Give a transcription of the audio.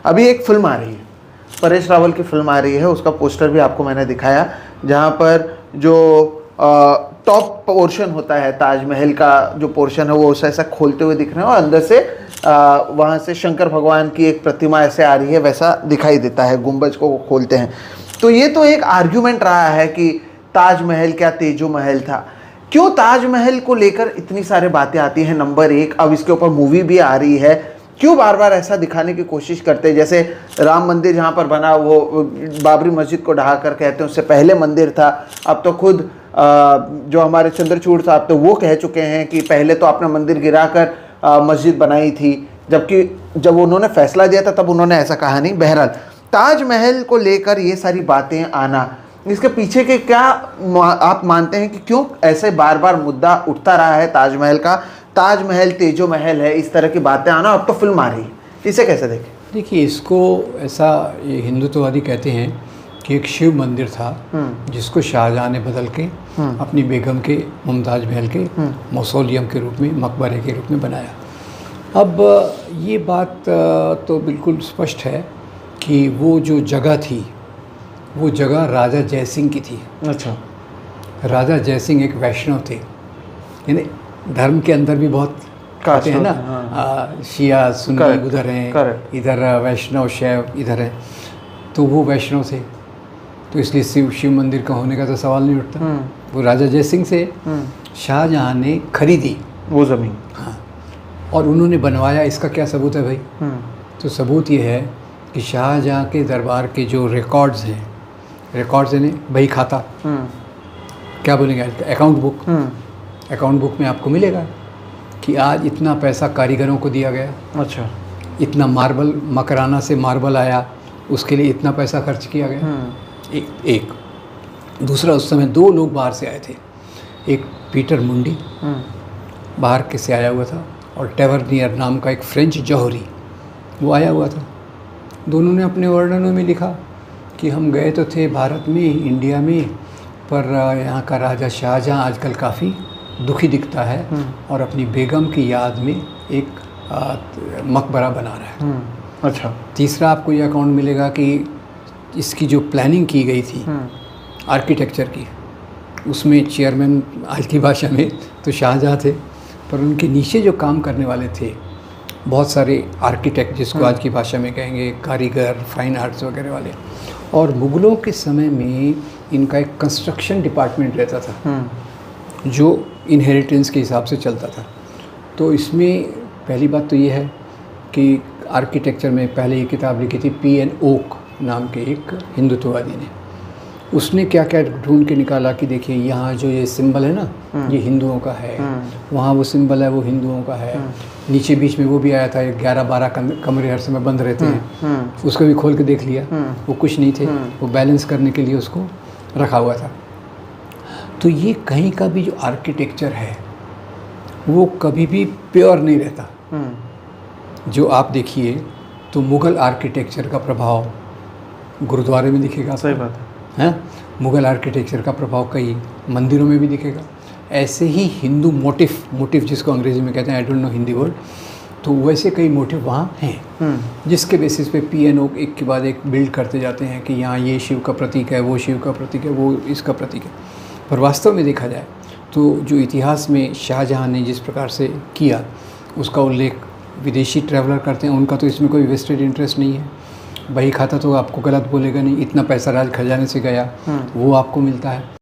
अभी एक फिल्म आ रही है, परेश रावल की फिल्म आ रही है, उसका पोस्टर भी आपको मैंने दिखाया, जहाँ पर जो टॉप पोर्शन होता है ताजमहल का जो पोर्शन है वो ऐसा खोलते हुए दिख रहे हैं और अंदर से वहाँ से शंकर भगवान की एक प्रतिमा ऐसे आ रही है, वैसा दिखाई देता है, गुंबज को खोलते हैं। तो ये तो एक आर्ग्यूमेंट रहा है कि ताजमहल क्या तेजो महल था। क्यों ताजमहल को लेकर इतनी सारी बातें आती हैं? नंबर एक, अब इसके ऊपर मूवी भी आ रही है, क्यों बार बार ऐसा दिखाने की कोशिश करते हैं? जैसे राम मंदिर जहाँ पर बना वो बाबरी मस्जिद को ढहा कर कहते हैं उससे पहले मंदिर था। अब तो खुद जो हमारे चंद्रचूड़ साहब तो वो कह चुके हैं कि पहले तो आपने मंदिर गिराकर मस्जिद बनाई थी, जबकि जब उन्होंने फैसला दिया था तब उन्होंने ऐसा कहा नहीं। बहरहाल ताजमहल को लेकर ये सारी बातें आना, इसके पीछे के क्या आप मानते हैं कि क्यों ऐसे बार बार मुद्दा उठता रहा है ताजमहल का? ताजमहल तेजो महल है, इस तरह की बातें आना, अब तो फिल्म आ रही है, इसे कैसे देखें? देखिए, इसको ऐसा ये हिंदुत्ववादी कहते हैं कि एक शिव मंदिर था जिसको शाहजहाँ ने बदल के अपनी बेगम के, मुमताज़ महल के मौसोलियम के रूप में, मकबरे के रूप में बनाया। अब ये बात तो बिल्कुल स्पष्ट है कि वो जो जगह थी वो जगह राजा जयसिंह की थी। अच्छा। राजा जयसिंह एक वैष्णव थे, यानी धर्म के अंदर भी बहुत कहते हैं ना, हाँ। शिया सुन्नी उधर हैं, इधर वैष्णव शैव इधर है, तो वो वैष्णव थे, तो इसलिए शिव मंदिर का होने का तो सवाल नहीं उठता। वो राजा जयसिंह से शाहजहाँ ने खरीदी वो ज़मीन, हाँ, और उन्होंने बनवाया। इसका क्या सबूत है भाई? तो सबूत ये है कि शाहजहाँ के दरबार के जो रिकॉर्ड्स हैं, रिकॉर्ड्स यानी बही खाता, क्या बोलेंगे, अकाउंट बुक, अकाउंट बुक में आपको मिलेगा कि आज इतना पैसा कारीगरों को दिया गया। अच्छा। इतना मार्बल, मकराना से मार्बल आया, उसके लिए इतना पैसा खर्च किया गया। एक दूसरा, उस समय 2 लोग बाहर से आए थे, एक पीटर मुंडी बाहर के से आया हुआ था, और टेवर्नियर नाम का एक फ्रेंच जौहरी वो आया हुआ था। दोनों ने अपने वर्णनों में लिखा कि हम गए तो थे भारत में, इंडिया में, पर यहाँ का राजा शाहजहाँ आजकल काफ़ी दुखी दिखता है और अपनी बेगम की याद में एक मकबरा बना रहा है। अच्छा। तीसरा, आपको ये अकाउंट मिलेगा कि इसकी जो प्लानिंग की गई थी आर्किटेक्चर की, उसमें चेयरमैन आज की भाषा में तो शाहजहाँ थे, पर उनके नीचे जो काम करने वाले थे बहुत सारे आर्किटेक्ट, जिसको आज की भाषा में कहेंगे कारीगर, फाइन आर्ट्स वगैरह वाले। और मुग़लों के समय में इनका एक कंस्ट्रक्शन डिपार्टमेंट रहता था जो इनहेरिटेंस के हिसाब से चलता था। तो इसमें पहली बात तो ये है कि आर्किटेक्चर में पहले ये किताब लिखी थी P.N. ओक नाम के एक हिंदुत्ववादी ने। उसने क्या क्या ढूंढ के निकाला कि देखिए, यहाँ जो ये सिंबल है ना, ये हिंदुओं का है, वहाँ वो सिंबल है वो हिंदुओं का है। नीचे बीच में वो भी आया था, 11-12 कमरे हर समय बंद रहते हैं, उसको भी खोल के देख लिया, वो कुछ नहीं थे, वो बैलेंस करने के लिए उसको रखा हुआ था। तो ये कहीं का भी जो आर्किटेक्चर है वो कभी भी प्योर नहीं रहता। जो आप देखिए तो मुग़ल आर्किटेक्चर का प्रभाव गुरुद्वारे में दिखेगा। सही बात है। मुग़ल आर्किटेक्चर का प्रभाव कई मंदिरों में भी दिखेगा। ऐसे ही हिंदू मोटिव जिसको अंग्रेज़ी में कहते हैं, I don't know Hindi word, तो वैसे कई मोटिव वहाँ हैं, जिसके बेसिस पे P.N. ओक एक के बाद एक बिल्ड करते जाते हैं कि यहाँ ये शिव का प्रतीक है, वो शिव का प्रतीक है, वो इसका प्रतीक है। पर वास्तव में देखा जाए तो जो इतिहास में शाहजहाँ ने जिस प्रकार से किया, उसका उल्लेख विदेशी ट्रैवलर करते हैं, उनका तो इसमें कोई वेस्टेड इंटरेस्ट नहीं है। बही खाता तो आपको गलत बोलेगा नहीं, इतना पैसा राज खजाने से गया वो आपको मिलता है।